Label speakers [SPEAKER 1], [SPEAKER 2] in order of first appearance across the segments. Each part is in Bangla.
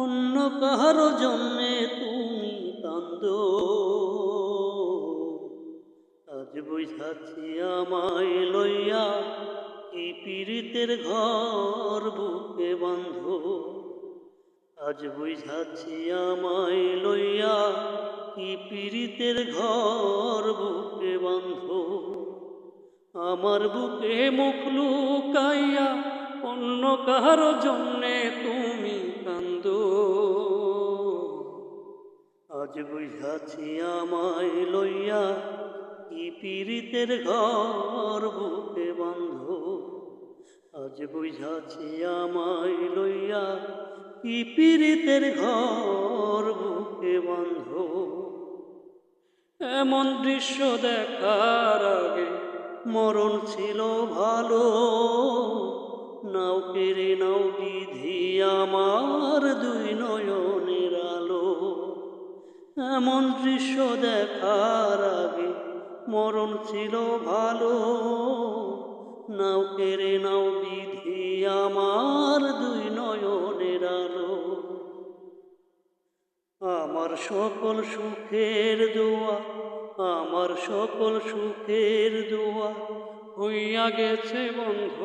[SPEAKER 1] অন্য কাহারো জন্যে তুমি কান্দো। আজ বুঝাচ্ছি আমায় লইয়া কি পীড়িতের ঘর বুকে বাঁধো। আজ বুঝাচ্ছি আমায় লইয়া কি পীড়িতের ঘর বুকে বাঁধো। আমার বুকে মুখ লুকাইয়া অন্য কাহারো জন্যে তুমি কান্দো। আজ বুঝাচ্ছি আমায় লইয়া কি পীড়িতের ঘর বুকে বাঁধো। আজ বুঝাচ্ছি আমায় লইয়া কি পীড়িতের ঘর বুকে বাঁধো। এমন দৃশ্য দেখার আগে মরণ ছিল ভালো, নাও কেড়ে নাও বিধি আমার দুই নয়নের আলো। এমন দৃশ্য দেখার আগে মরণ ছিল ভালো, নাও কেড়ে নাও বিধি আমার দুই নয়নের আলো। আমার সকল সুখের দোয়া, আমার সকল সুখের দোয়া হইয়া গেছে বন্ধ।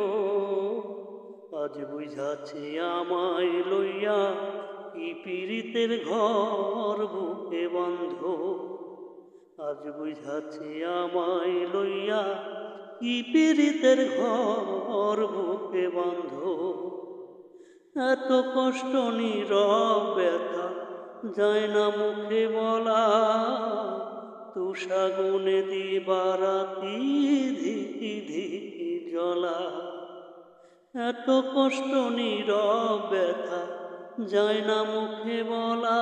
[SPEAKER 1] আজ বুঝাচ্ছি আমায় লইয়া কি পীড়িতের ঘর বুকে বাঁধো। আজ বুঝাচ্ছি আমায় লইয়া কি পীড়িতের ঘর বুকে বাঁধো। এত কষ্ট নীরব ব্যথা যায় না মুখে বলা, তুষাগুনে দিবারাতি ধিকি ধিকি জ্বলা। এত কষ্ট নীরব ব্যথা যায় না মুখে বলা,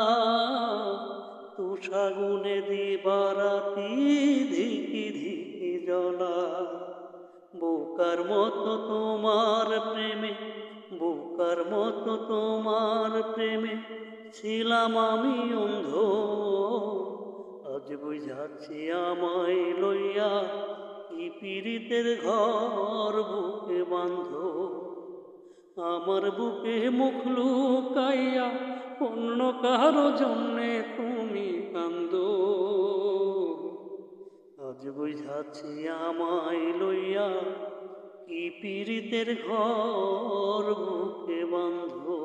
[SPEAKER 1] তুষাগুনে দিবারাতি ধিকি ধিকি জ্বলা। বোকার মতো তোমার প্রেমে, বোকার মতো তোমার প্রেমে ছিলাম আমি অন্ধ। আজ বুঝাচ্ছি আমায় লইয়া কি পীড়িতের ঘর বুকে বাঁধো। আমার বুকে মুখ লুকাইয়া অন্য কারো জন্যে তুমি কান্দো। আজ বুঝাচ্ছি আমায় লইয়া কি পীড়িতের ঘর বুকে বাঁধো।